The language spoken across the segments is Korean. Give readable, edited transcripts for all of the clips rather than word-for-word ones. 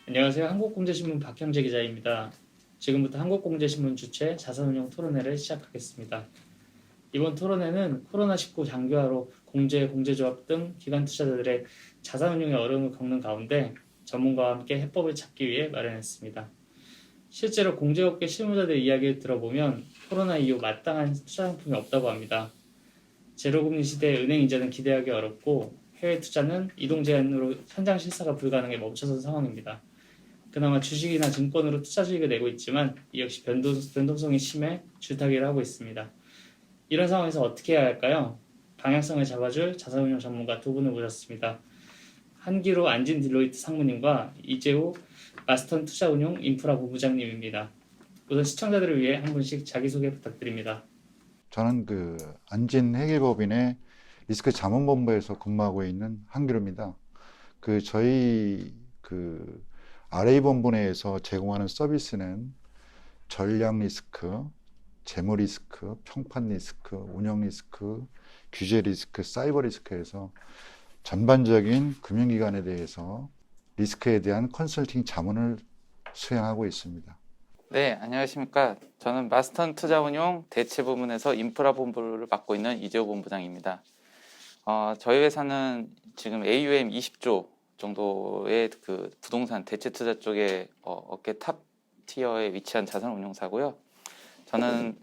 안녕하세요. 한국공제신문 박형재 기자입니다. 지금부터 한국공제신문 주최 자산운용 토론회를 시작하겠습니다. 이번 토론회는 코로나19 장기화로 공제, 공제조합 등 기관 투자자들의 자산운용의 어려움을 겪는 가운데 전문가와 함께 해법을 찾기 위해 마련했습니다. 실제로 공제업계 실무자들의 이야기를 들어보면 코로나 이후 마땅한 투자 상품이 없다고 합니다. 제로금리 시대에 은행 이자는 기대하기 어렵고 해외 투자는 이동 제한으로 현장 실사가 불가능해 멈춰선 상황입니다. 그나마 주식이나 증권으로 투자 수익을 내고 있지만 이 역시 변동성이 심해 줄타기를 하고 있습니다. 이런 상황에서 어떻게 해야 할까요? 방향성을 잡아줄 자산운용 전문가 두 분을 모셨습니다. 한기로 안진 딜로이트 상무님과 이재호 마스턴 투자운용 인프라 본부장님입니다. 우선 시청자들을 위해 한 분씩 자기소개 부탁드립니다. 저는 안진 회계법인의 리스크 자문본부에서 근무하고 있는 한기로입니다. 저희 RA 본부 내에서 제공하는 서비스는 전략 리스크, 재무 리스크, 평판 리스크, 운영 리스크, 규제 리스크, 사이버 리스크에서 전반적인 금융기관에 대해서 리스크에 대한 컨설팅 자문을 수행하고 있습니다. 네, 안녕하십니까. 저는 마스턴 투자운용 대체 부문에서 인프라 본부를 맡고 있는 이재호 본부장입니다. 저희 회사는 지금 AUM 20조 정도의 부동산 대체 투자 쪽에 업계 탑 티어에 위치한 자산운용사고요. 저는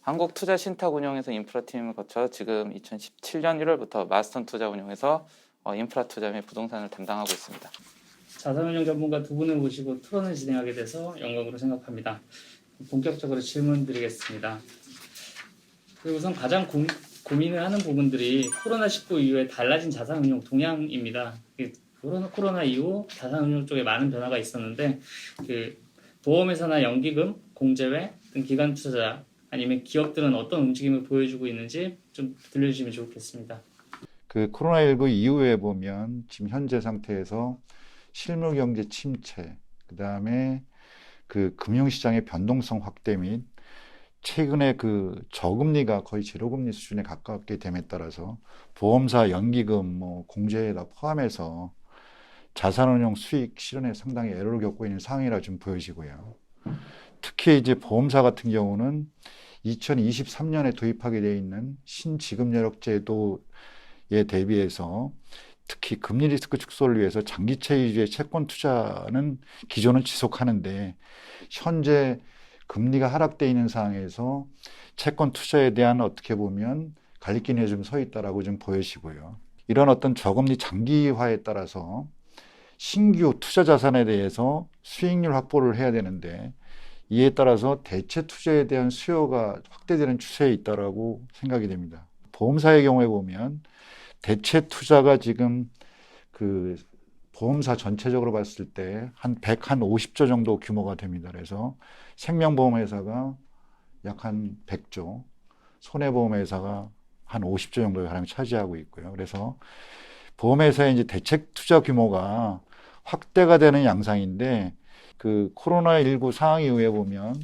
한국투자신탁운용에서 인프라팀을 거쳐 지금 2017년 1월부터 마스턴 투자운용에서 인프라 투자 및 부동산을 담당하고 있습니다. 자산운용 전문가 두 분을 모시고 토론을 진행하게 돼서 영광으로 생각합니다. 본격적으로 질문 드리겠습니다. 우선 가장 고민을 하는 부분들이 코로나19 이후에 달라진 자산운용 동향입니다. 코로나 이후 자산운용 쪽에 많은 변화가 있었는데 보험회사나 연기금, 공제회 등 기관 투자자 아니면 기업들은 어떤 움직임을 보여주고 있는지 좀 들려주시면 좋겠습니다. 코로나19 이후에 보면 지금 현재 상태에서 실물 경제 침체, 그다음에 금융시장의 변동성 확대 및 최근에 저금리가 거의 제로금리 수준에 가깝게 됨에 따라서 보험사 연기금, 공제에 다 포함해서 자산운용 수익 실현에 상당히 애로를 겪고 있는 상황이라 좀 보여지고요. 특히 이제 보험사 같은 경우는 2023년에 도입하게 되어 있는 신지급여력 제도에 대비해서 특히 금리 리스크 축소를 위해서 장기채 위주의 채권 투자는 기존은 지속하는데 현재 금리가 하락되어 있는 상황에서 채권 투자에 대한 어떻게 보면 갈리길에 좀 서 있다라고 좀 보여지고요. 이런 어떤 저금리 장기화에 따라서 신규 투자 자산에 대해서 수익률 확보를 해야 되는데 이에 따라서 대체 투자에 대한 수요가 확대되는 추세에 있다라고 생각이 됩니다. 보험사의 경우에 보면 대체 투자가 지금 보험사 전체적으로 봤을 때 한 150조 정도 규모가 됩니다. 그래서 생명보험회사가 약 한 100조, 손해보험회사가 한 50조 정도의 가량 차지하고 있고요. 그래서 보험회사의 이제 대책 투자 규모가 확대가 되는 양상인데 코로나19 상황 이후에 보면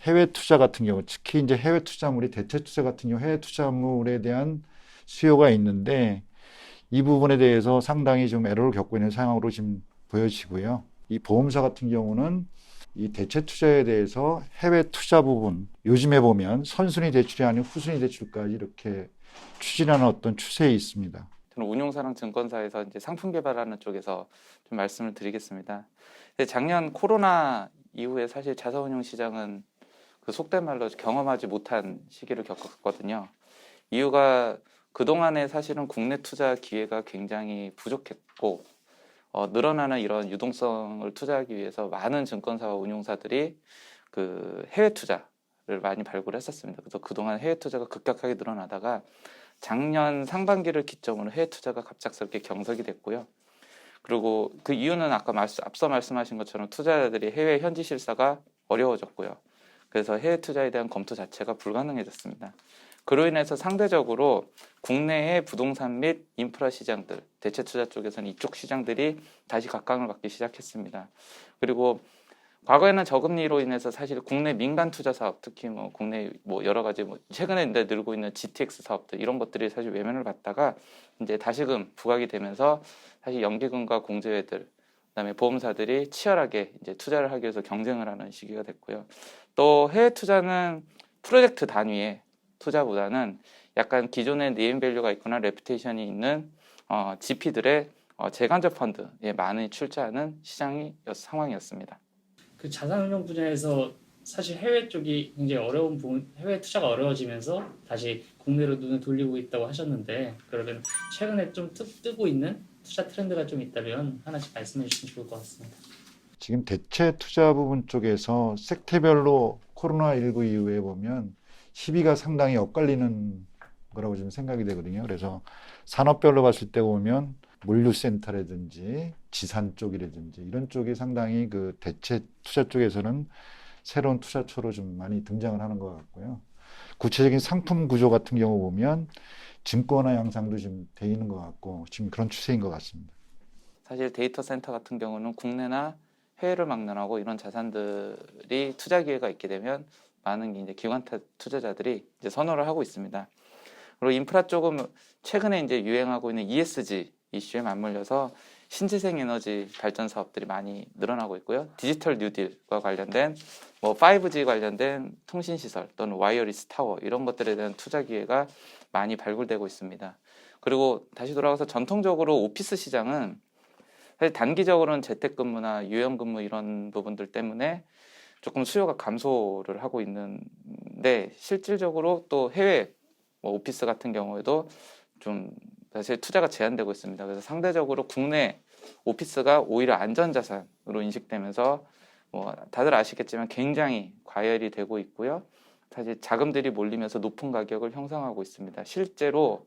해외 투자 같은 경우, 특히 이제 해외 투자물이 대체 투자 같은 경우 해외 투자물에 대한 수요가 있는데 이 부분에 대해서 상당히 좀 애로를 겪고 있는 상황으로 지금 보여지고요. 이 보험사 같은 경우는 이 대체 투자에 대해서 해외 투자 부분, 요즘에 보면 선순위 대출이 아닌 후순위 대출까지 이렇게 추진하는 어떤 추세에 있습니다. 저는 운용사랑 증권사에서 이제 상품 개발하는 쪽에서 좀 말씀을 드리겠습니다. 작년 코로나 이후에 사실 자산운용 시장은 속된 말로 경험하지 못한 시기를 겪었거든요. 이유가 그동안에 사실은 국내 투자 기회가 굉장히 부족했고 늘어나는 이런 유동성을 투자하기 위해서 많은 증권사와 운용사들이 해외 투자를 많이 발굴했었습니다. 그래서 그동안 해외 투자가 급격하게 늘어나다가 작년 상반기를 기점으로 해외 투자가 갑작스럽게 경색이 됐고요. 그리고 그 이유는 아까 앞서 말씀하신 것처럼 투자자들이 해외 현지 실사가 어려워졌고요. 그래서 해외 투자에 대한 검토 자체가 불가능해졌습니다. 그로 인해서 상대적으로 국내의 부동산 및 인프라 시장들, 대체 투자 쪽에서는 이쪽 시장들이 다시 각광을 받기 시작했습니다. 그리고 과거에는 저금리로 인해서 사실 국내 민간 투자 사업, 특히 국내 여러 가지 최근에 늘고 있는 GTX 사업들 이런 것들이 사실 외면을 받다가 이제 다시금 부각이 되면서 사실 연기금과 공제회들, 그다음에 보험사들이 치열하게 이제 투자를 하기 위해서 경쟁을 하는 시기가 됐고요. 또 해외 투자는 프로젝트 단위의 투자보다는 약간 기존의 네임밸류가 있거나 레퓨테이션이 있는 GP들의 재간접 펀드에 많이 출자하는 상황이었습니다. 그 자산운용 분야에서 사실 해외 쪽이 굉장히 어려운 부분, 해외 투자가 어려워지면서 다시 국내로 눈을 돌리고 있다고 하셨는데, 그러면 최근에 좀 뜨고 있는 투자 트렌드가 좀 있다면 하나씩 말씀해 주시면 좋을 것 같습니다. 지금 대체 투자 부분 쪽에서 섹터별로 코로나19 이후에 보면 시비가 상당히 엇갈리는 거라고 지금 생각이 되거든요. 그래서 산업별로 봤을 때 보면 물류센터라든지 지산 쪽이라든지 이런 쪽이 상당히 그 대체 투자 쪽에서는 새로운 투자처로 좀 많이 등장을 하는 것 같고요. 구체적인 상품 구조 같은 경우 보면 증권화 양상도 지금 돼 있는 것 같고 지금 그런 추세인 것 같습니다. 사실 데이터 센터 같은 경우는 국내나 해외를 막론하고 이런 자산들이 투자 기회가 있게 되면 많은 이제 기관 투자자들이 이제 선호를 하고 있습니다. 그리고 인프라 쪽은 최근에 이제 유행하고 있는 ESG 이슈에 맞물려서 신재생 에너지 발전 사업들이 많이 늘어나고 있고요. 디지털 뉴딜과 관련된 5G 관련된 통신 시설 또는 와이어리스 타워 이런 것들에 대한 투자 기회가 많이 발굴되고 있습니다. 그리고 다시 돌아가서 전통적으로 오피스 시장은 사실 단기적으로는 재택근무나 유연근무 이런 부분들 때문에 조금 수요가 감소를 하고 있는데 실질적으로 또 해외 오피스 같은 경우에도 좀 사실 투자가 제한되고 있습니다. 그래서 상대적으로 국내 오피스가 오히려 안전자산으로 인식되면서 다들 아시겠지만 굉장히 과열이 되고 있고요. 사실 자금들이 몰리면서 높은 가격을 형성하고 있습니다. 실제로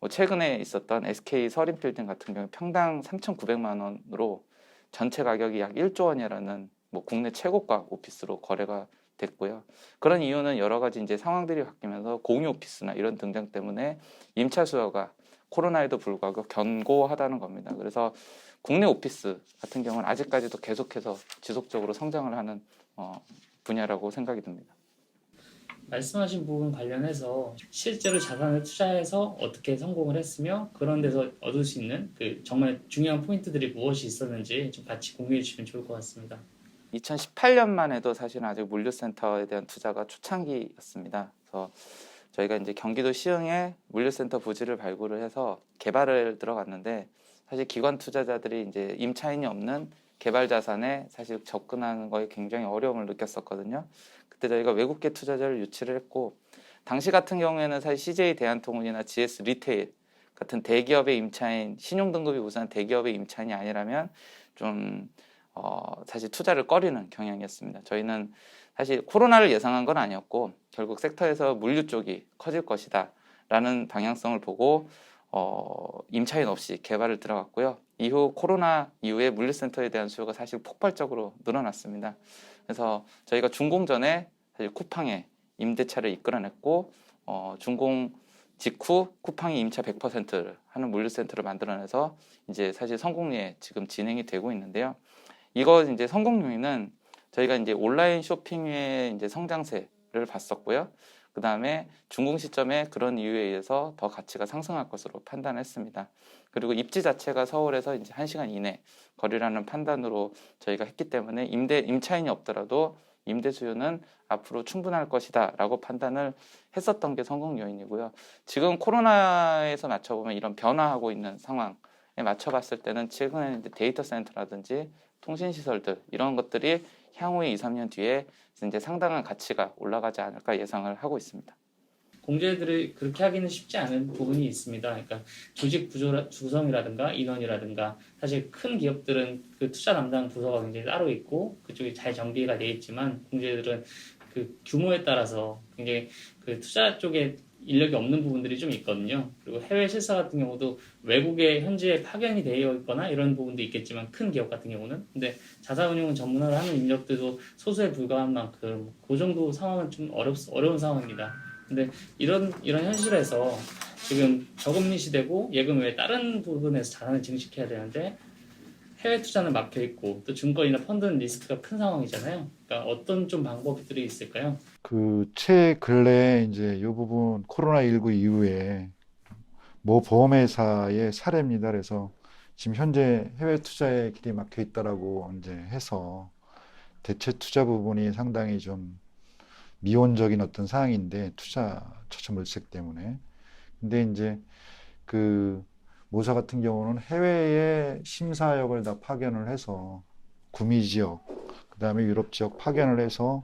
최근에 있었던 SK 서린빌딩 같은 경우 평당 3,900만 원으로 전체 가격이 약 1조 원이라는 국내 최고가 오피스로 거래가 됐고요. 그런 이유는 여러 가지 이제 상황들이 바뀌면서 공유 오피스나 이런 등장 때문에 임차 수요가 코로나에도 불구하고 견고하다는 겁니다. 그래서 국내 오피스 같은 경우는 아직까지도 계속해서 지속적으로 성장을 하는 분야라고 생각이 듭니다. 말씀하신 부분 관련해서 실제로 자산을 투자해서 어떻게 성공을 했으며 그런 데서 얻을 수 있는 그 정말 중요한 포인트들이 무엇이 있었는지 좀 같이 공유해 주시면 좋을 것 같습니다. 2018년만 해도 사실은 아직 물류센터에 대한 투자가 초창기였습니다. 그래서 저희가 이제 경기도 시흥에 물류센터 부지를 발굴을 해서 개발을 들어갔는데 사실 기관 투자자들이 이제 임차인이 없는 개발 자산에 사실 접근하는 거에 굉장히 어려움을 느꼈었거든요. 그때 저희가 외국계 투자자를 유치를 했고 당시 같은 경우에는 사실 CJ 대한통운이나 GS 리테일 같은 대기업의 임차인 신용등급이 우수한 대기업의 임차인이 아니라면 좀 사실 투자를 꺼리는 경향이었습니다. 저희는 사실 코로나를 예상한 건 아니었고 결국 섹터에서 물류 쪽이 커질 것이다 라는 방향성을 보고 임차인 없이 개발을 들어갔고요. 이후 코로나 이후에 물류센터에 대한 수요가 사실 폭발적으로 늘어났습니다. 그래서 저희가 준공 전에 사실 쿠팡에 임대차를 이끌어냈고 준공 직후 쿠팡이 임차 100%를 하는 물류센터를 만들어내서 이제 사실 성공리에 지금 진행이 되고 있는데요. 이거 이제 성공 요인은 저희가 이제 온라인 쇼핑의 이제 성장세를 봤었고요. 그 다음에 준공 시점에 그런 이유에 의해서 더 가치가 상승할 것으로 판단했습니다. 그리고 입지 자체가 서울에서 이제 1시간 이내 거리라는 판단으로 저희가 했기 때문에 임차인이 없더라도 임대 수요는 앞으로 충분할 것이다 라고 판단을 했었던 게 성공 요인이고요. 지금 코로나에서 맞춰보면 이런 변화하고 있는 상황에 맞춰봤을 때는 최근에 이제 데이터 센터라든지 통신시설들 이런 것들이 향후에 2, 3년 뒤에 이제 상당한 가치가 올라가지 않을까 예상을 하고 있습니다. 공제들을 그렇게 하기는 쉽지 않은 부분이 있습니다. 그러니까 조직 구성이라든가 인원이라든가 사실 큰 기업들은 그 투자 담당 부서가 굉장히 따로 있고 그쪽이 잘 정비가 돼 있지만 공제들은 그 규모에 따라서 굉장히 그 투자 쪽에 인력이 없는 부분들이 좀 있거든요. 그리고 해외 실사 같은 경우도 외국에 현지에 파견이 되어 있거나 이런 부분도 있겠지만 큰 기업 같은 경우는 근데 자사운용 전문화를 하는 인력들도 소수에 불과한 만큼 그 정도 상황은 좀 어려운 상황입니다. 근데 이런 현실에서 지금 저금리 시대고 예금 외에 다른 부분에서 자산을 증식해야 되는데 해외 투자는 막혀 있고 또 증권이나 펀드는 리스크가 큰 상황이잖아요. 그러니까 어떤 좀 방법들이 있을까요? 그 최근래 이제 이 부분 코로나19 이후에 모 보험회사의 사례입니다. 그래서 지금 현재 해외 투자에 길이 막혀 있다라고 이제 해서 대체 투자 부분이 상당히 좀 미온적인 어떤 상황인데 투자 처처물색 때문에. 근데 이제 그 모사 같은 경우는 해외에 심사역을 다 파견을 해서 구미 지역, 그다음에 유럽 지역 파견을 해서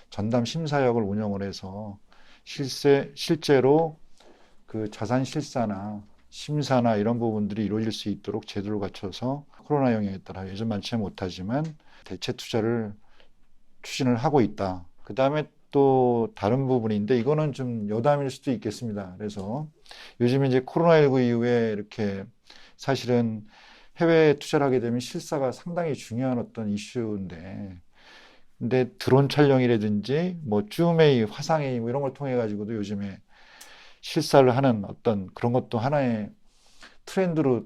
전담 심사역을 운영을 해서 실제로 그 자산 실사나 심사나 이런 부분들이 이루어질 수 있도록 제도를 갖춰서 코로나 영향에 따라 예전만치 못하지만 대체 투자를 추진을 하고 있다. 그 다음에 또 다른 부분인데 이거는 좀 여담일 수도 있겠습니다. 그래서 요즘 이제 코로나19 이후에 이렇게 사실은 해외에 투자를 하게 되면 실사가 상당히 중요한 어떤 이슈인데, 근데 드론 촬영이라든지 뭐 줌회의, 화상회의 뭐 이런 걸 통해 가지고도 요즘에 실사를 하는 어떤 그런 것도 하나의 트렌드로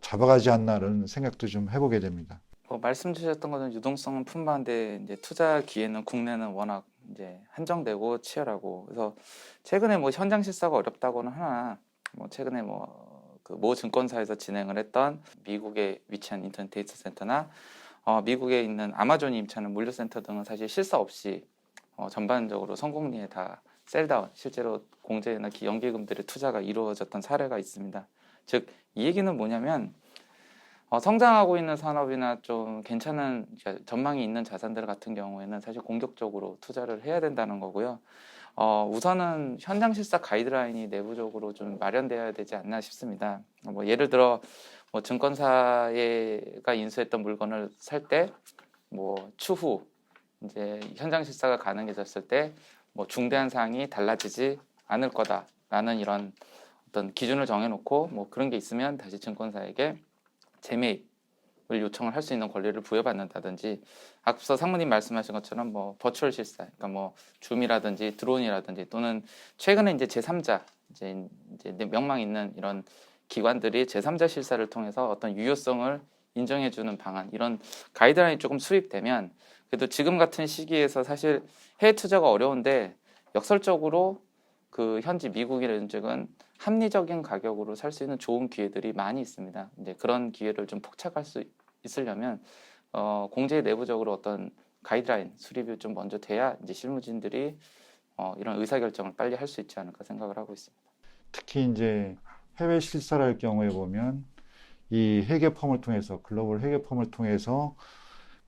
잡아가지 않나라는 생각도 좀 해보게 됩니다. 말씀 주셨던 것은 유동성은 풍부한데 이제 투자 기회는 국내는 워낙 이제 한정되고 치열하고 그래서 최근에 뭐 현장 실사가 어렵다고는 하나 뭐 최근에 뭐 그 모 증권사에서 진행을 했던 미국에 위치한 인터넷 데이터 센터나 미국에 있는 아마존이 임차하는 물류센터 등은 사실 실사 없이 전반적으로 성공리에 다 셀다운 실제로 공제나 연기금들의 투자가 이루어졌던 사례가 있습니다. 즉 이 얘기는 뭐냐면 성장하고 있는 산업이나 좀 괜찮은 전망이 있는 자산들 같은 경우에는 사실 공격적으로 투자를 해야 된다는 거고요. 우선은 현장 실사 가이드라인이 내부적으로 좀 마련돼야 되지 않나 싶습니다. 뭐 예를 들어 뭐 증권사가 인수했던 물건을 살 때 뭐 추후 이제 현장 실사가 가능해졌을 때 뭐 중대한 사항이 달라지지 않을 거다라는 이런 어떤 기준을 정해놓고 뭐 그런 게 있으면 다시 증권사에게 재매입을 요청을 할 수 있는 권리를 부여받는다든지 앞서 상무님 말씀하신 것처럼 뭐 버추얼 실사, 그러니까 뭐 줌이라든지 드론이라든지 또는 최근에 이제 제3자 이제 명망 있는 이런 기관들이 제3자 실사를 통해서 어떤 유효성을 인정해주는 방안 이런 가이드라인이 조금 수립되면 그래도 지금 같은 시기에서 사실 해외 투자가 어려운데 역설적으로 그 현지 미국이라는 쪽은 합리적인 가격으로 살 수 있는 좋은 기회들이 많이 있습니다. 이제 그런 기회를 좀 포착할 수 있으려면 공제 내부적으로 어떤 가이드라인 수립이 좀 먼저 돼야 이제 실무진들이 이런 의사결정을 빨리 할 수 있지 않을까 생각을 하고 있습니다. 특히 이제 해외 실사를 할 경우에 보면 이 회계펌을 통해서 글로벌 회계펌을 통해서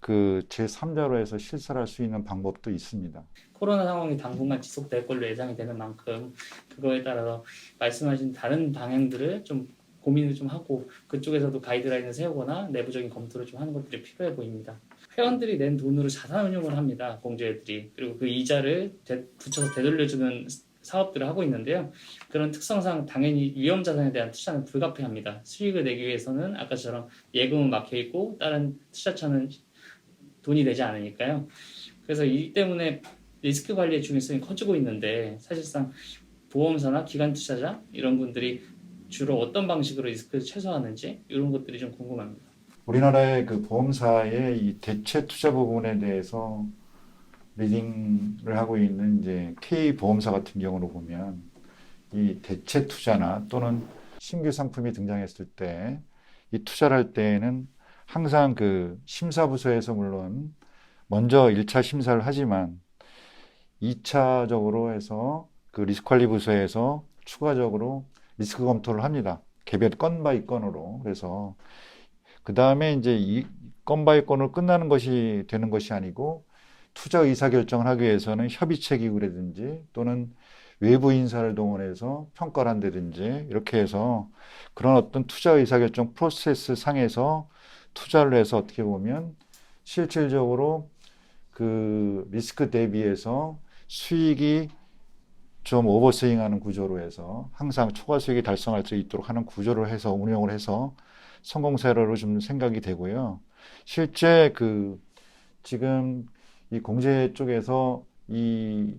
그 제3자로 해서 실사를 할 수 있는 방법도 있습니다. 코로나 상황이 당분간 지속될 걸로 예상이 되는 만큼 그거에 따라서 말씀하신 다른 방향들을 좀 고민을 좀 하고 그쪽에서도 가이드라인을 세우거나 내부적인 검토를 좀 하는 것들이 필요해 보입니다. 회원들이 낸 돈으로 자산운용을 합니다. 공제회들이. 그리고 그 이자를 붙여서 되돌려주는 사업들을 하고 있는데요. 그런 특성상 당연히 위험자산에 대한 투자는 불가피합니다. 수익을 내기 위해서는 아까처럼 예금은 막혀있고 다른 투자처는 돈이 되지 않으니까요. 그래서 이 때문에 리스크 관리의 중요성이 커지고 있는데 사실상 보험사나 기관 투자자 이런 분들이 주로 어떤 방식으로 리스크를 최소화하는지 이런 것들이 좀 궁금합니다. 우리나라의 그 보험사의 이 대체 투자 부분에 대해서 리딩을 하고 있는 이제 K 보험사 같은 경우로 보면 이 대체 투자나 또는 신규 상품이 등장했을 때 이 투자를 할 때에는 항상 그 심사부서에서 물론 먼저 1차 심사를 하지만 2차적으로 해서 그 리스크 관리 부서에서 추가적으로 리스크 검토를 합니다. 개별 건 바이 건으로. 그래서 그 다음에 이제 이 건 바이 건으로 끝나는 것이 되는 것이 아니고 투자 의사 결정을 하기 위해서는 협의체 기구라든지 또는 외부 인사를 동원해서 평가를 한다든지 이렇게 해서 그런 어떤 투자 의사 결정 프로세스 상에서 투자를 해서 어떻게 보면 실질적으로 그 리스크 대비해서 수익이 좀 오버스윙하는 구조로 해서 항상 초과 수익이 달성할 수 있도록 하는 구조를 해서 운영을 해서 성공 사례로 좀 생각이 되고요. 실제 그 지금 이 공제 쪽에서 이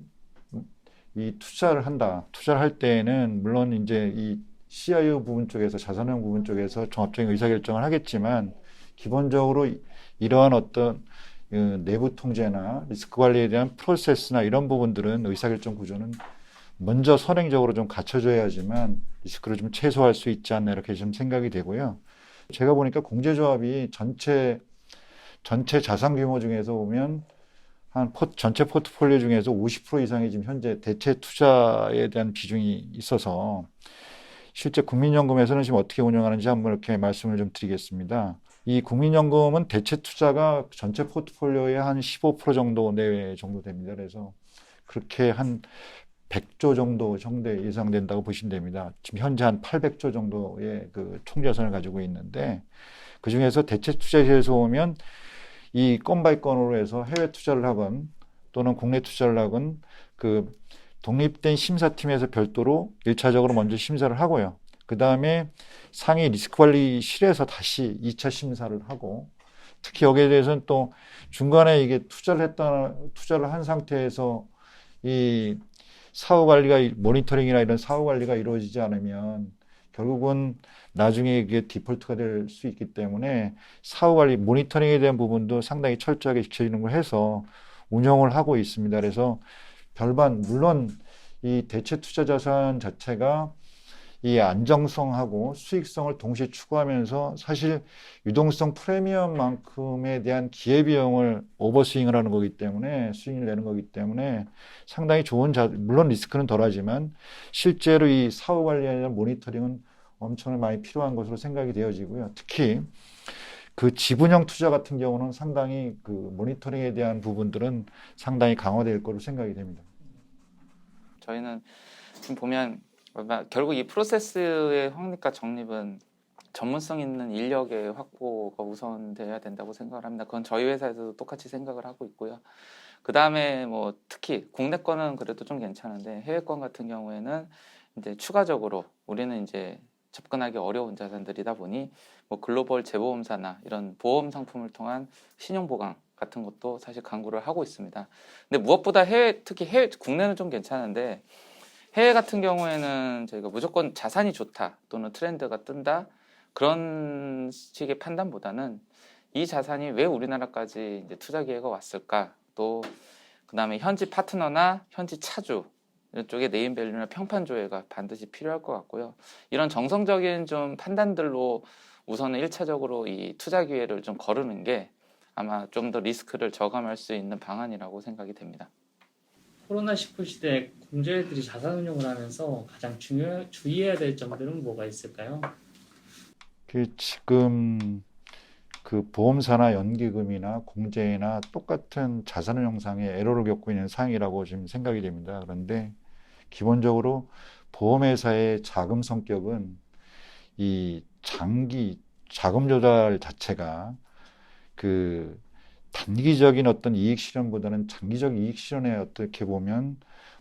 투자를 한다. 투자를 할 때에는 물론 이제 이 CIO 부분 쪽에서 자산형 부분 쪽에서 종합적인 의사결정을 하겠지만 기본적으로 이러한 어떤 내부 통제나 리스크 관리에 대한 프로세스나 이런 부분들은 의사결정 구조는 먼저 선행적으로 좀 갖춰줘야지만 리스크를 좀 최소화할 수 있지 않나 이렇게 좀 생각이 되고요. 제가 보니까 공제조합이 전체 자산 규모 중에서 보면 전체 포트폴리오 중에서 50% 이상이 지금 현재 대체 투자에 대한 비중이 있어서 실제 국민연금에서는 지금 어떻게 운영하는지 한번 이렇게 말씀을 좀 드리겠습니다. 이 국민연금은 대체 투자가 전체 포트폴리오의 한 15% 정도 내외 정도 됩니다. 그래서 그렇게 한 100조 정도 예상된다고 보시면 됩니다. 지금 현재 한 800조 정도의 그 총자산을 가지고 있는데 그 중에서 대체 투자에서 보면 이 건 바이 건으로 해서 해외 투자를 하건 또는 국내 투자를 하건 그 독립된 심사팀에서 별도로 1차적으로 먼저 심사를 하고요. 그 다음에 상위 리스크관리실에서 다시 2차 심사를 하고 특히 여기에 대해서는 또 중간에 이게 투자를 한 상태에서 이 사후 관리가 모니터링이나 이런 사후 관리가 이루어지지 않으면 결국은 나중에 이게 디폴트가 될 수 있기 때문에 사후 관리 모니터링에 대한 부분도 상당히 철저하게 지켜지는 걸 해서 운영을 하고 있습니다. 그래서 물론 이 대체 투자 자산 자체가 이 안정성하고 수익성을 동시에 추구하면서 사실 유동성 프리미엄만큼에 대한 기회비용을 오버스윙을 하는 거기 때문에 수익을 내는 거기 때문에 상당히 물론 리스크는 덜하지만 실제로 이 사후 관리에 대한 모니터링은 엄청나게 많이 필요한 것으로 생각이 되어지고요. 특히 그 지분형 투자 같은 경우는 상당히 그 모니터링에 대한 부분들은 상당히 강화될 거로 생각이 됩니다. 저희는 지금 보면 결국 이 프로세스의 확립과 정립은 전문성 있는 인력의 확보가 우선돼야 된다고 생각을 합니다. 그건 저희 회사에서도 똑같이 생각을 하고 있고요. 그 다음에 뭐 특히 국내 거는 그래도 좀 괜찮은데 해외 건 같은 경우에는 이제 추가적으로 우리는 이제 접근하기 어려운 자산들이다 보니 뭐 글로벌 재보험사나 이런 보험 상품을 통한 신용 보강 같은 것도 사실 강구를 하고 있습니다. 근데 무엇보다 특히 국내는 좀 괜찮은데 해외 같은 경우에는 저희가 무조건 자산이 좋다 또는 트렌드가 뜬다 그런 식의 판단보다는 이 자산이 왜 우리나라까지 이제 투자 기회가 왔을까, 또 그다음에 현지 파트너나 현지 차주 이쪽에 네임밸류나 평판 조회가 반드시 필요할 것 같고요. 이런 정성적인 좀 판단들로 우선은 1차적으로 이 투자 기회를 좀 거르는 게 아마 좀 더 리스크를 저감할 수 있는 방안이라고 생각이 됩니다. 코로나19 시대에 공제들이 자산운용을 하면서 가장 주의해야 될 점들은 뭐가 있을까요? 지금 그 보험사나 연기금이나 공제나 똑같은 자산운용상의 에러를 겪고 있는 상황이라고 지금 생각이 됩니다. 그런데 기본적으로 보험회사의 자금 성격은 이 장기 자금 조달 자체가 그 단기적인 어떤 이익 실현보다는 장기적 이익 실현에 어떻게 보면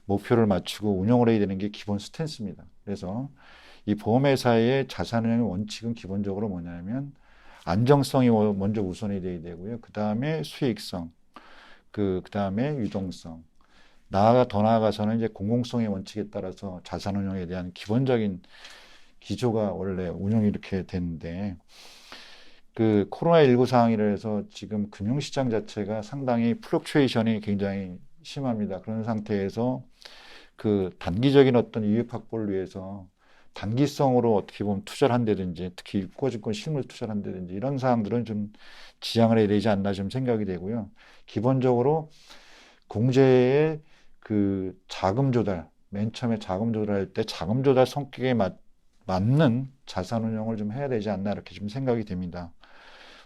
목표를 맞추고 운영을 해야 되는 게 기본 스탠스입니다. 그래서 이 보험회사의 자산운용의 원칙은 기본적으로 뭐냐면 안정성이 먼저 우선이 돼야 되고요. 그 다음에 수익성, 그 다음에 유동성. 더 나아가서는 이제 공공성의 원칙에 따라서 자산운용에 대한 기본적인 기조가 원래 운영이 이렇게 되는데 그 코로나19 상황이라 해서 지금 금융시장 자체가 상당히 플럭추에이션이 굉장히 심합니다. 그런 상태에서 그 단기적인 어떤 이익 확보를 위해서 단기성으로 어떻게 보면 투자를 한다든지 특히 유가증권 실물 투자를 한다든지 이런 사항들은 좀 지양을 해야 되지 않나 좀 생각이 되고요. 기본적으로 공제의 그 자금 조달, 맨 처음에 자금 조달할 때 자금 조달 성격에 맞는 자산 운용을 좀 해야 되지 않나 이렇게 좀 생각이 됩니다.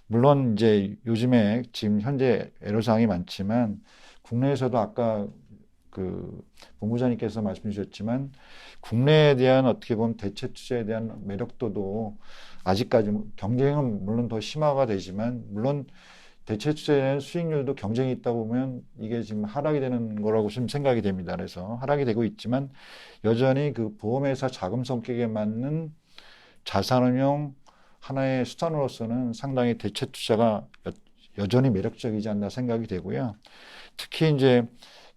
물론 이제 요즘에 지금 현재 애로사항이 많지만 국내에서도 아까 그 본부장님께서 말씀 주셨지만 국내에 대한 어떻게 보면 대체 투자에 대한 매력도도 아직까지 경쟁은 물론 더 심화가 되지만 물론 대체 투자에 대한 수익률도 경쟁이 있다 보면 이게 지금 하락이 되는 거라고 좀 생각이 됩니다. 그래서 하락이 되고 있지만 여전히 그 보험회사 자금 성격에 맞는 자산운용 하나의 수단으로서는 상당히 대체 투자가 여전히 매력적이지 않나 생각이 되고요. 특히 이제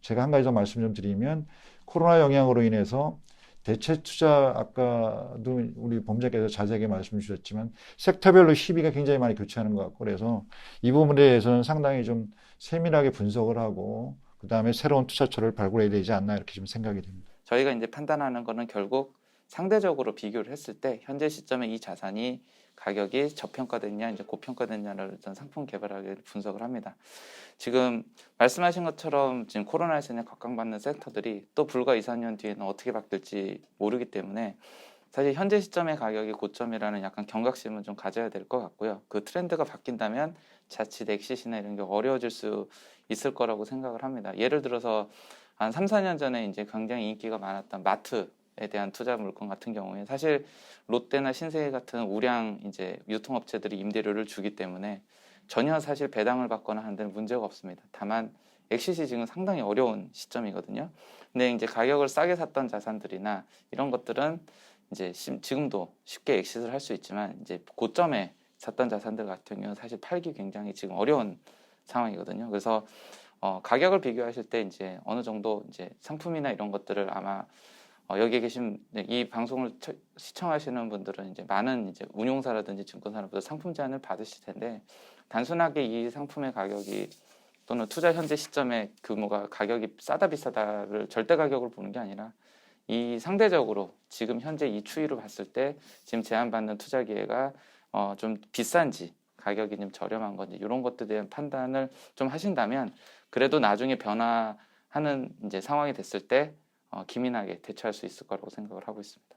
제가 한 가지 더 말씀 좀 드리면 코로나 영향으로 인해서 대체 투자 아까도 우리 본부장께서 자세하게 말씀 주셨지만 섹터별로 희비가 굉장히 많이 교체하는 것 같고 그래서 이 부분에 대해서는 상당히 좀 세밀하게 분석을 하고 그 다음에 새로운 투자처를 발굴해야 되지 않나 이렇게 좀 생각이 됩니다. 저희가 이제 판단하는 거는 결국 상대적으로 비교를 했을 때 현재 시점에 이 자산이 가격이 저평가됐냐, 이제 고평가됐냐를 어떤 상품 개발하기를 분석을 합니다. 지금 말씀하신 것처럼 지금 코로나19에 각광받는 섹터들이 또 불과 2, 3년 뒤에는 어떻게 바뀔지 모르기 때문에 사실 현재 시점의 가격이 고점이라는 약간 경각심은 좀 가져야 될 것 같고요. 그 트렌드가 바뀐다면 자칫 엑시시나 이런 게 어려워질 수 있을 거라고 생각을 합니다. 예를 들어서 한 3, 4년 전에 이제 굉장히 인기가 많았던 마트에 대한 투자 물건 같은 경우에 사실 롯데나 신세계 같은 우량 이제 유통업체들이 임대료를 주기 때문에 전혀 사실 배당을 받거나 하는 데는 문제가 없습니다. 다만 엑시시 지금 상당히 어려운 시점이거든요. 근데 이제 가격을 싸게 샀던 자산들이나 이런 것들은 이제 지금도 쉽게 엑시트를 할 수 있지만 이제 고점에 샀던 자산들 같은 경우는 사실 팔기 굉장히 지금 어려운 상황이거든요. 그래서 가격을 비교하실 때 이제 어느 정도 이제 상품이나 이런 것들을 아마 여기 계신 이 방송을 시청하시는 분들은 이제 많은 이제 운용사라든지 증권사로부터 상품 제안을 받으실 텐데 단순하게 이 상품의 가격이 또는 투자 현재 시점의 규모가 가격이 싸다 비싸다를 절대 가격을 보는 게 아니라 이 상대적으로 지금 현재 이 추이로 봤을 때 지금 제안받는 투자 기회가 좀 비싼지 가격이 좀 저렴한 건지 이런 것들에 대한 판단을 좀 하신다면 그래도 나중에 변화하는 이제 상황이 됐을 때 기민하게 대처할 수 있을 거라고 생각을 하고 있습니다.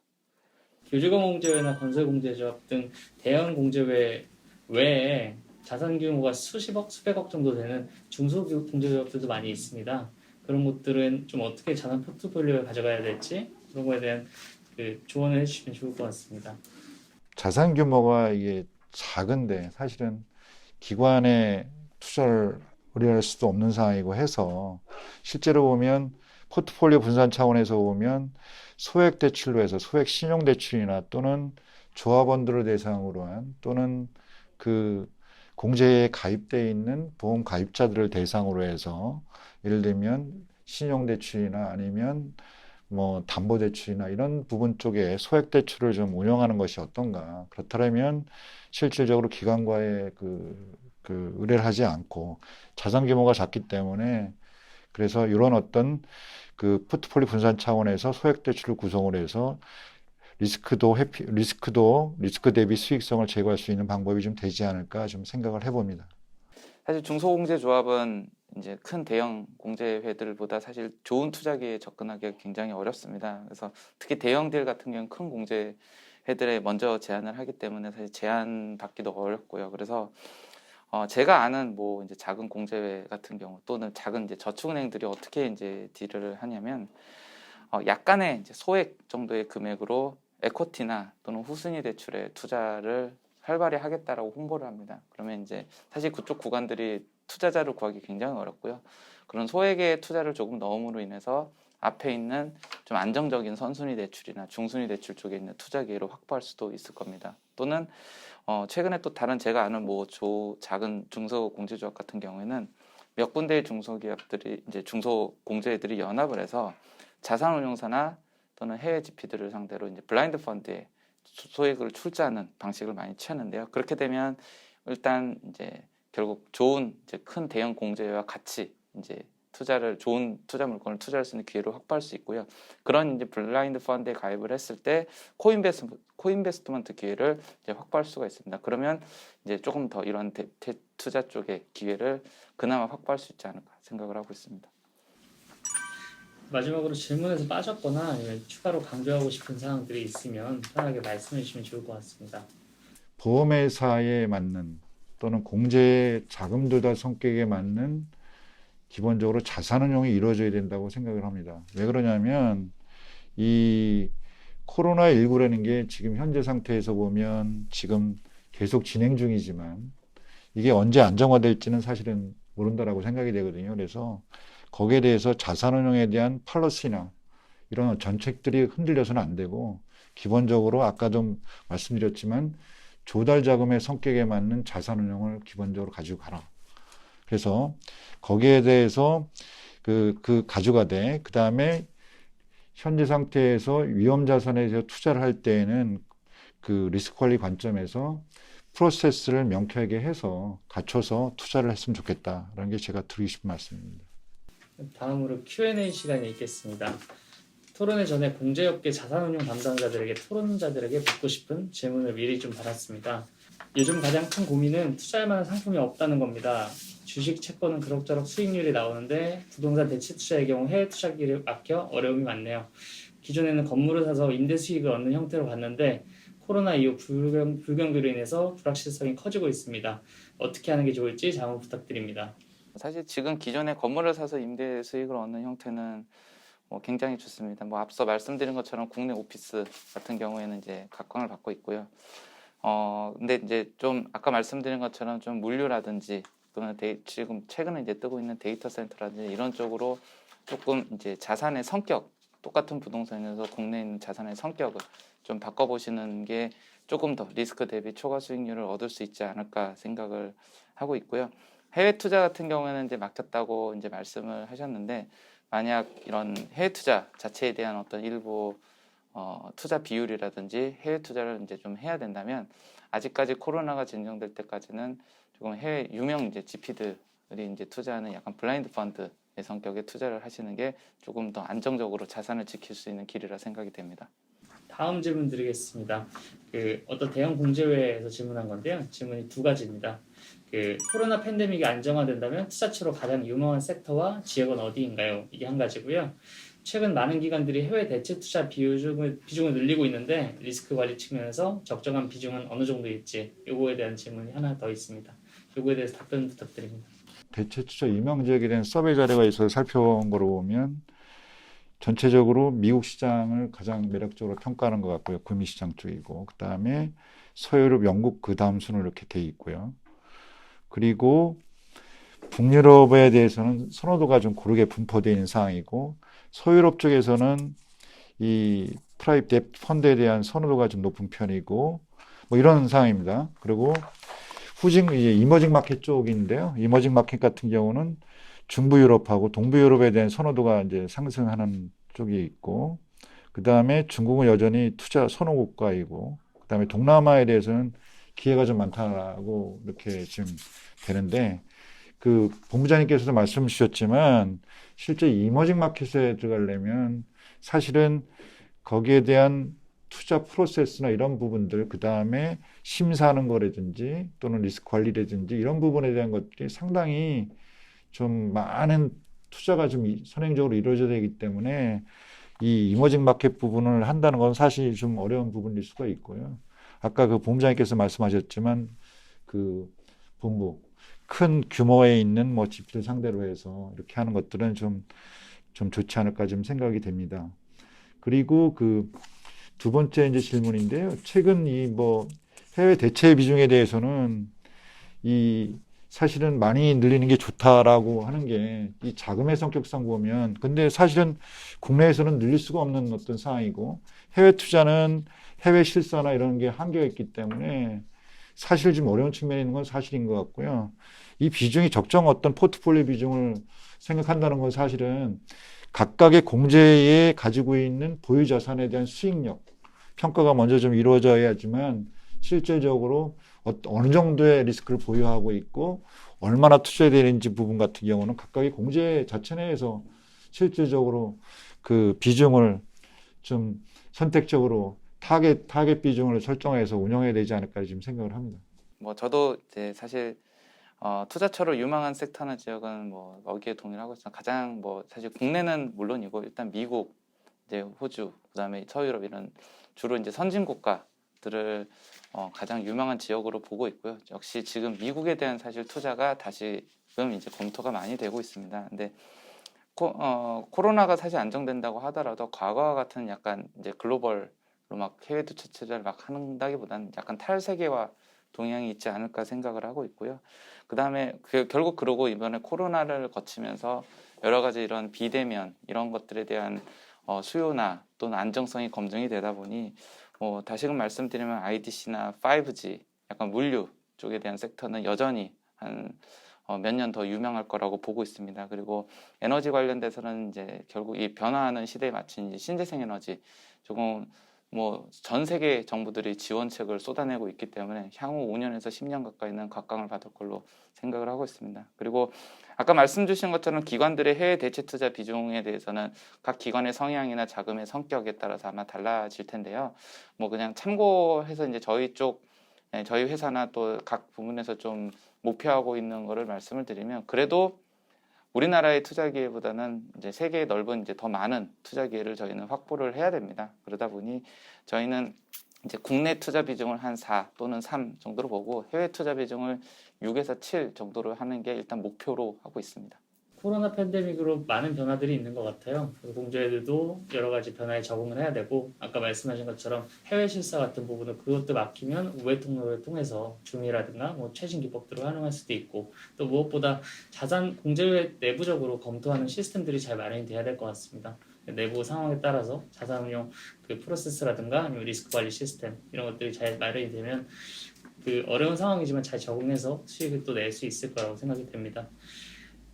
교직원공제회나 건설공제조합 등 대형 공제회 외에 자산 규모가 수십억, 수백억 정도 되는 중소공제조합들도 많이 있습니다. 그런 것들은 좀 어떻게 자산 포트폴리오에 가져가야 될지 그런 거에 대한 그 조언을 해주시면 좋을 것 같습니다. 자산 규모가 이게 작은데 사실은 기관에 투자를 의뢰할 수도 없는 상황이고 해서 실제로 보면 포트폴리오 분산 차원에서 보면 소액 대출로 해서 소액 신용 대출이나 또는 조합원들을 대상으로 한 또는 그 공제에 가입되어 있는 보험 가입자들을 대상으로 해서 예를 들면 신용 대출이나 아니면 뭐 담보 대출이나 이런 부분 쪽에 소액 대출을 좀 운영하는 것이 어떤가. 그렇다면 실질적으로 기관과의 그 의뢰를 하지 않고 자산 규모가 작기 때문에 그래서 이런 어떤 그 포트폴리오 분산 차원에서 소액 대출을 구성을 해서 리스크 대비 수익성을 제고할 수 있는 방법이 좀 되지 않을까 좀 생각을 해봅니다. 사실 중소공제조합은 이제 큰 대형 공제회들보다 사실 좋은 투자 기회에 접근하기가 굉장히 어렵습니다. 그래서 특히 대형들 같은 경우는 큰 공제회들에 먼저 제안을 하기 때문에 사실 제안 받기도 어렵고요. 그래서 제가 아는 뭐 이제 작은 공제회 같은 경우 또는 작은 이제 저축은행들이 어떻게 이제 딜을 하냐면 약간의 이제 소액 정도의 금액으로 에코티나 또는 후순위 대출에 투자를 활발히 하겠다라고 홍보를 합니다. 그러면 이제 사실 그쪽 구간들이 투자자를 구하기 굉장히 어렵고요. 그런 소액의 투자를 조금 넣음으로 인해서 앞에 있는 좀 안정적인 선순위 대출이나 중순위 대출 쪽에 있는 투자 기회를 확보할 수도 있을 겁니다. 또는 최근에 또 다른 제가 아는 뭐 작은 중소공제조합 같은 경우에는 몇 군데의 중소기업들이 이제 중소공제들이 연합을 해서 자산운용사나 또는 해외 GP들을 상대로 이제 블라인드 펀드에 소액을 출자하는 방식을 많이 취하는데요. 그렇게 되면 일단 이제 결국 좋은 이제 큰 대형 공제와 같이 이제 좋은 투자 물건을 투자할 수 있는 기회를 확보할 수 있고요. 그런 이제 블라인드 펀드에 가입을 했을 때 코인베스트먼트 기회를 이제 확보할 수가 있습니다. 그러면 이제 조금 더 이런 투자 쪽의 기회를 그나마 확보할 수 있지 않을까 생각을 하고 있습니다. 마지막으로 질문에서 빠졌거나 아니면 추가로 강조하고 싶은 사항들이 있으면 편하게 말씀해 주시면 좋을 것 같습니다. 보험회사에 맞는 또는 공제 자금 조달 성격에 맞는 기본적으로 자산운용이 이루어져야 된다고 생각을 합니다. 왜 그러냐면 이 코로나19라는 게 지금 현재 상태에서 보면 지금 계속 진행 중이지만 이게 언제 안정화될지는 사실은 모른다라고 생각이 되거든요. 그래서 거기에 대해서 자산운용에 대한 팔러시나 이런 정책들이 흔들려서는 안 되고 기본적으로 아까 좀 말씀드렸지만 조달 자금의 성격에 맞는 자산운용을 기본적으로 가지고 가라. 그래서 거기에 대해서 그 가져가되 그 다음에 현재 상태에서 위험 자산에 대해서 투자를 할 때에는 그 리스크 관리 관점에서 프로세스를 명쾌하게 해서 갖춰서 투자를 했으면 좋겠다라는 게 제가 드리고 싶은 말씀입니다. 다음으로 Q&A 시간이 있겠습니다. 토론회 전에 공제업계 자산운용 담당자들에게 토론자들에게 묻고 싶은 질문을 미리 좀 받았습니다. 요즘 가장 큰 고민은 투자할 만한 상품이 없다는 겁니다. 주식, 채권은 그럭저럭 수익률이 나오는데 부동산 대체 투자의 경우 해외 투자기를 막혀 어려움이 많네요. 기존에는 건물을 사서 임대 수익을 얻는 형태로 갔는데 코로나 이후 불경기로 인해서 불확실성이 커지고 있습니다. 어떻게 하는 게 좋을지 자문 부탁드립니다. 사실 지금 기존에 건물을 사서 임대 수익을 얻는 형태는 굉장히 좋습니다. 앞서 말씀드린 것처럼 국내 오피스 같은 경우에는 이제 각광을 받고 있고요. 근데 이제 좀 아까 말씀드린 것처럼 좀 물류라든지 또는 지금 최근에 이제 뜨고 있는 데이터 센터라든지 이런 쪽으로 조금 이제 자산의 성격, 똑같은 부동산에서 국내에 있는 자산의 성격을 좀 바꿔보시는 게 조금 더 리스크 대비 초과 수익률을 얻을 수 있지 않을까 생각을 하고 있고요. 해외 투자 같은 경우에는 이제 막혔다고 이제 말씀을 하셨는데, 만약 이런 해외 투자 자체에 대한 어떤 일부 투자 비율이라든지 해외 투자를 이제 좀 해야 된다면, 아직까지 코로나가 진정될 때까지는 조금 해외 유명 이제 GP들이 이제 투자하는 약간 블라인드 펀드의 성격의 투자를 하시는 게 조금 더 안정적으로 자산을 지킬 수 있는 길이라 생각이 됩니다. 다음 질문 드리겠습니다. 어떤 대형 공제회에서 질문한 건데요. 질문이 두 가지입니다. 코로나 팬데믹이 안정화된다면 투자처로 가장 유망한 섹터와 지역은 어디인가요? 이게 한 가지고요. 최근 많은 기관들이 해외 대체 투자 비중을 늘리고 있는데 리스크 관리 측면에서 적정한 비중은 어느 정도일지, 요거에 대한 질문이 하나 더 있습니다. 요거에 대해서 답변 부탁드립니다. 대체 투자 유명 지역에 대한 서베이 자료가 있어서 살펴본 거로 보면 전체적으로 미국 시장을 가장 매력적으로 평가하는 것 같고요. 구미 시장 쪽이고, 그 다음에 서유럽, 영국 그 다음 순으로 이렇게 돼 있고요. 그리고 북유럽에 대해서는 선호도가 좀 고르게 분포되어 있는 상황이고, 서유럽 쪽에서는 이 프라이빗 펀드에 대한 선호도가 좀 높은 편이고, 뭐 이런 상황입니다. 그리고 이제 이머징 마켓 쪽인데요. 이머징 마켓 같은 경우는 중부 유럽하고 동부 유럽에 대한 선호도가 이제 상승하는 쪽이 있고, 그 다음에 중국은 여전히 투자 선호 국가이고, 그 다음에 동남아에 대해서는 기회가 좀 많다라고 이렇게 지금 되는데, 본부장님께서도 말씀 주셨지만, 실제 이머징 마켓에 들어가려면 사실은 거기에 대한 투자 프로세스나 이런 부분들, 그 다음에 심사하는 거라든지 또는 리스크 관리라든지 이런 부분에 대한 것들이 상당히 좀 많은 투자가 좀 선행적으로 이루어져야 되기 때문에 이 이머징 마켓 부분을 한다는 건 사실 좀 어려운 부분일 수가 있고요. 아까 본부장님께서 말씀하셨지만 본부 큰 규모에 있는 뭐 GP를 상대로 해서 이렇게 하는 것들은 좀 좋지 않을까 좀 생각이 됩니다. 그리고 두 번째 이제 질문인데요. 최근 해외 대체 비중에 대해서는 사실은 많이 늘리는 게 좋다라고 하는 게 이 자금의 성격상 보면, 근데 사실은 국내에서는 늘릴 수가 없는 어떤 상황이고, 해외 투자는 해외 실사나 이런 게 한계가 있기 때문에 사실 좀 어려운 측면이 있는 건 사실인 것 같고요. 이 비중이 적정 어떤 포트폴리오 비중을 생각한다는 건 사실은 각각의 공제에 가지고 있는 보유 자산에 대한 수익력 평가가 먼저 좀 이루어져야지만 실질적으로 어느 정도의 리스크를 보유하고 있고 얼마나 투자해야 되는지 부분 같은 경우는 각각의 공제 자체 내에서 실질적으로 비중을 좀 선택적으로 타겟 비중을 설정해서 운영해야 되지 않을까 지금 생각을 합니다. 저도 이제 사실 투자처로 유망한 섹터나 지역은 여기에 동의를 하고 있습니다. 가장 사실 국내는 물론이고 일단 미국, 이제 호주, 그다음에 서유럽 이런 주로 이제 선진 국가들을 가장 유망한 지역으로 보고 있고요. 역시 지금 미국에 대한 사실 투자가 다시금 이제 검토가 많이 되고 있습니다. 근데 코로나가 사실 안정된다고 하더라도 과거와 같은 약간 이제 글로벌로 막 해외 투자를 막 한다기보다는 약간 탈세계화 동향이 있지 않을까 생각을 하고 있고요. 그다음에 결국 그러고 이번에 코로나를 거치면서 여러 가지 이런 비대면 이런 것들에 대한 수요나 또는 안정성이 검증이 되다 보니 다시금 말씀드리면 IDC나 5G 약간 물류 쪽에 대한 섹터는 여전히 한 몇 년 더 유명할 거라고 보고 있습니다. 그리고 에너지 관련돼서는 이제 결국 이 변화하는 시대에 맞춘 이제 신재생 에너지 조금 뭐 전 세계 정부들이 지원책을 쏟아내고 있기 때문에 향후 5년에서 10년 가까이는 각광을 받을 걸로 생각을 하고 있습니다. 그리고 아까 말씀 주신 것처럼 기관들의 해외 대체 투자 비중에 대해서는 각 기관의 성향이나 자금의 성격에 따라서 아마 달라질 텐데요. 뭐 그냥 참고해서 이제 저희 회사나 또 각 부문에서 좀 목표하고 있는 거를 말씀을 드리면, 그래도 우리나라의 투자 기회보다는 이제 세계의 넓은 이제 더 많은 투자 기회를 저희는 확보를 해야 됩니다. 그러다 보니 저희는 이제 국내 투자 비중을 한 4 또는 3 정도로 보고 해외 투자 비중을 6에서 7 정도로 하는 게 일단 목표로 하고 있습니다. 코로나 팬데믹으로 많은 변화들이 있는 것 같아요. 그래서 공조회들도 여러 가지 변화에 적응을 해야 되고, 아까 말씀하신 것처럼 해외 실사 같은 부분은 그것도 막히면 우회 통로를 통해서 줌이라든가 뭐 최신 기법들을 활용할 수도 있고, 또 무엇보다 자산 공제회 내부적으로 검토하는 시스템들이 잘 마련이 돼야 될 것 같습니다. 내부 상황에 따라서 자산운용 그 프로세스라든가 아니면 리스크 관리 시스템 이런 것들이 잘 마련이 되면 그 어려운 상황이지만 잘 적응해서 수익을 또 낼 수 있을 거라고 생각이 됩니다.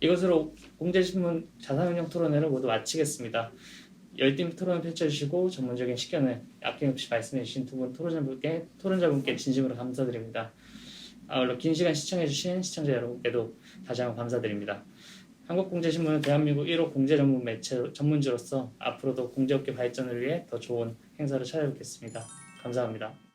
이것으로 공제신문 자산운용 토론회를 모두 마치겠습니다. 열띤 토론을 펼쳐주시고 전문적인 식견을 아낌없이 말씀해주신 두 분 토론자분께 진심으로 감사드립니다. 아울러 긴 시간 시청해주신 시청자 여러분께도 다시 한번 감사드립니다. 한국공제신문은 대한민국 1호 공제 전문 매체 전문지로서 앞으로도 공제업계 발전을 위해 더 좋은 행사를 찾아뵙겠습니다. 감사합니다.